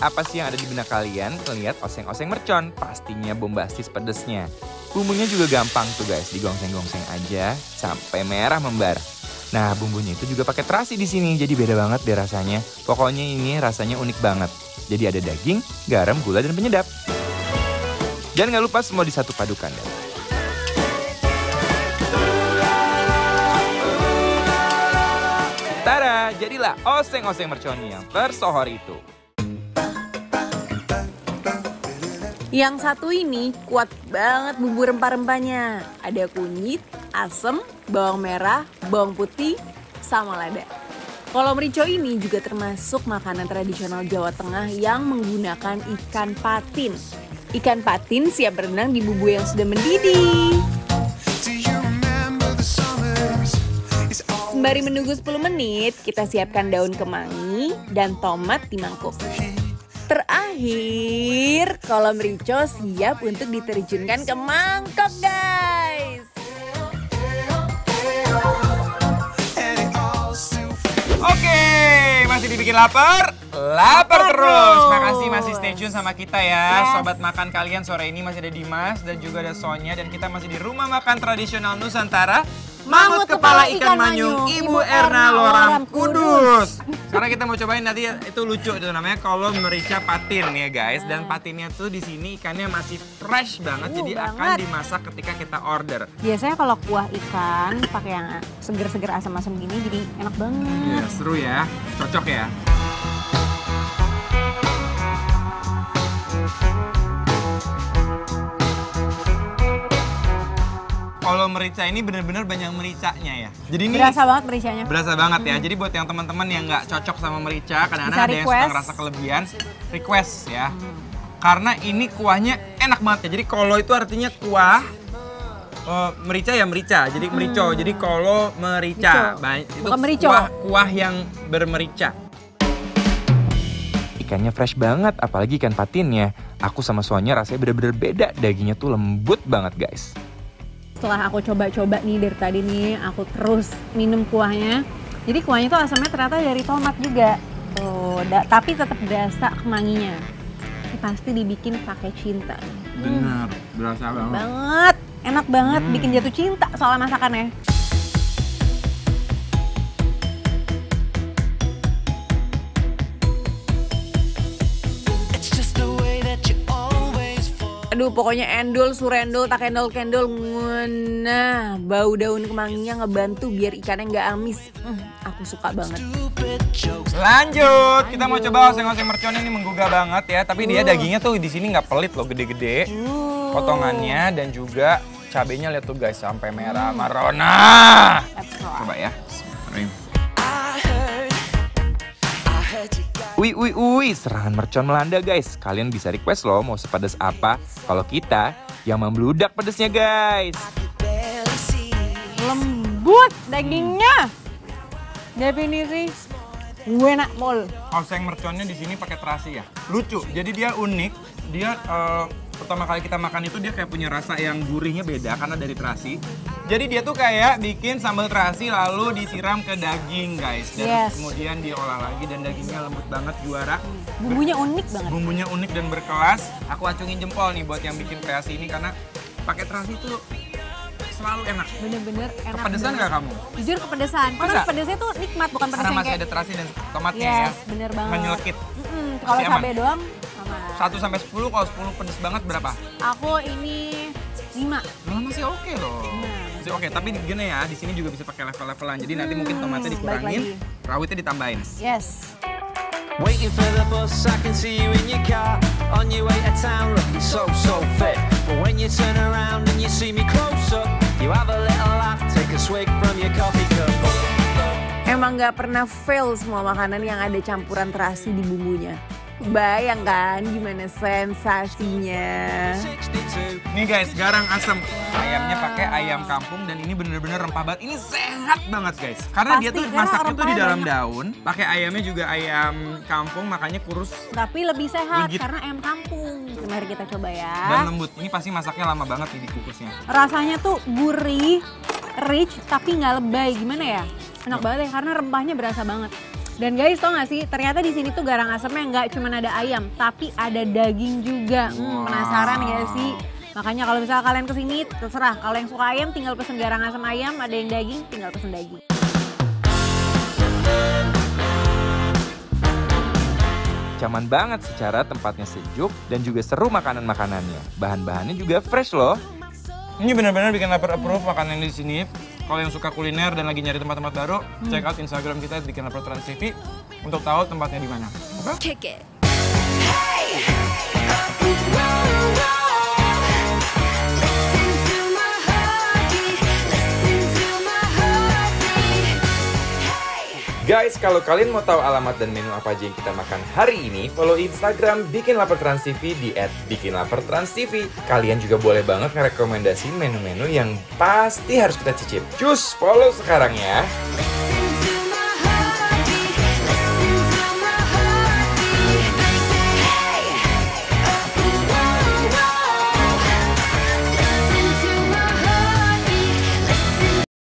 apa sih yang ada di benak kalian ngeliat oseng-oseng mercon? Pastinya bombastis pedesnya. Bumbunya juga gampang tuh guys, digongseng-gongseng aja sampai merah membara. Nah, bumbunya itu juga pakai terasi di sini, jadi beda banget deh rasanya. Pokoknya ini rasanya unik banget. Jadi ada daging, garam, gula, dan penyedap. Dan nggak lupa semua disatu padukan deh. Tada, jadilah oseng-oseng mercon yang tersohor itu. Yang satu ini kuat banget bumbu rempah-rempahnya. Ada kunyit, asem, bawang merah, bawang putih, sama lada. Kolom rico ini juga termasuk makanan tradisional Jawa Tengah yang menggunakan ikan patin. Ikan patin siap berenang di bumbu yang sudah mendidih. Sembari menunggu 10 menit, kita siapkan daun kemangi dan tomat di mangkuk. Terakhir, kolom rico siap untuk diterjunkan ke mangkok, guys. Oke, masih dibikin lapar? Lapar terus. Makasih masih stay tune sama kita ya. Sobat makan kalian sore ini masih ada Dimas dan juga ada Sonya. Dan kita masih di rumah makan tradisional Nusantara. Mamut kepala ikan manyung, Ibu Erna Loram Kudus. Sekarang kita mau cobain nanti itu lucu itu namanya kolom merica patin ya guys. Dan patinnya tuh di sini ikannya masih fresh banget, jadi akan dimasak ketika kita order. Biasanya kalau kuah ikan pakai yang seger-seger asam-asam gini jadi enak banget. Iya, seru ya. Cocok ya. Kalau merica ini bener-bener banyak mericanya ya. Jadi ini berasa banget mericanya. Berasa banget ya. Jadi buat yang teman-teman yang nggak cocok sama merica, kadang-kadang ada yang suka ngerasa kelebihan, request ya. Karena ini kuahnya enak banget ya. Jadi kolo itu artinya kuah, merica ya merica. Jadi merico. Jadi kolo merica. Itu kuah yang bermerica. Ikannya fresh banget, apalagi ikan patinnya. Aku sama Sonya rasanya bener-bener beda. Dagingnya tuh lembut banget guys. Setelah aku coba-coba nih dari tadi nih, aku terus minum kuahnya. Jadi kuahnya tuh asamnya ternyata dari tomat juga. Tuh, tapi tetap berasa kemanginya. Ini pasti dibikin pakai cinta. Bener, berasa banget. Enak banget, bikin jatuh cinta soal masakannya. Aduh, pokoknya endul, surendul, tak endol-kendol. Nah, bau daun kemanginya ngebantu biar ikannya nggak amis. Aku suka banget. Lanjut, kita mau coba oseng-oseng mercon ini menggugah banget ya. Tapi dia dagingnya tuh di sini nggak pelit loh, gede-gede. Potongannya dan juga cabenya lihat tuh guys sampai merah marona. Coba ya. Wih, serangan mercon melanda guys. Kalian bisa request loh mau sepedas apa. Kalau kita yang membludak pedesnya guys. Lembut dagingnya. Definisi enak mol. Oseng merconnya di sini pakai terasi ya. Lucu. Jadi dia unik. Dia pertama kali kita makan itu dia kayak punya rasa yang gurihnya beda karena dari terasi. Jadi dia tuh kayak bikin sambal terasi lalu disiram ke daging guys. Dan kemudian diolah lagi dan dagingnya lembut banget, juara. Bumbunya unik banget. Bumbunya unik dan berkelas. Aku acungin jempol nih buat yang bikin kreasi ini karena pakai terasi tuh selalu enak. Bener-bener enak. Kepedesan nggak kamu? Jujur kepedesan. Karena pedesnya tuh nikmat, bukan pedes karena yang masih kayak... ada terasi dan tomatnya ya. Bener banget. Menyelekit. Kalau cabai doang, sama. 1 sampai 10, kalau 10 pedes banget berapa? Aku ini 5. Nah, masih oke loh. Masih oke, tapi gini ya, di sini juga bisa pakai level-levelan. Jadi nanti mungkin tomatnya dikurangin, rawitnya ditambahin. Yes. Waiting for the bus, I can see you in your car on your way to town, looking so fit. But when you turn around and you see me close up, you have a little laugh, take a swig from your coffee cup. Emang nggak pernah fail semua makanan yang ada campuran terasi di bumbunya. Bayang kan gimana sensasinya. Nih guys, garang asam. Ayamnya pakai ayam kampung dan ini bener-bener rempah banget. Ini sehat banget guys. Karena dia tuh masaknya tuh di dalam daun. Pakai ayamnya juga ayam kampung, makanya kurus. Tapi lebih sehat legit. karena ayam kampung. Mari kita coba ya. Dan lembut. Ini pasti masaknya lama banget nih dikukusnya. Rasanya tuh gurih, rich, tapi nggak lebay. Gimana ya? Enak banget ya, karena rempahnya berasa banget. Dan guys, tau gak sih, ternyata di sini tuh garang asemnya nggak cuma ada ayam, tapi ada daging juga. Penasaran gak sih? Makanya kalau misalnya kalian kesini, terserah. Kalau yang suka ayam, tinggal pesen garang asem ayam. Ada yang daging, tinggal pesen daging. Nyaman banget secara tempatnya sejuk dan juga seru makanan-makanannya. Bahan-bahannya juga fresh loh. Ini benar-benar bikin lapar approve makanan di sini. Kalau yang suka kuliner dan lagi nyari tempat-tempat baru, check out Instagram kita Bikin Lapar Trans TV untuk tahu tempatnya di mana. Oke? Guys, kalau kalian mau tahu alamat dan menu apa aja yang kita makan hari ini, follow Instagram Bikin Lapar Trans TV di @bikinlapertranstv. Kalian juga boleh banget ngerekomendasiin menu-menu yang pasti harus kita cicip. Cus, follow sekarang ya.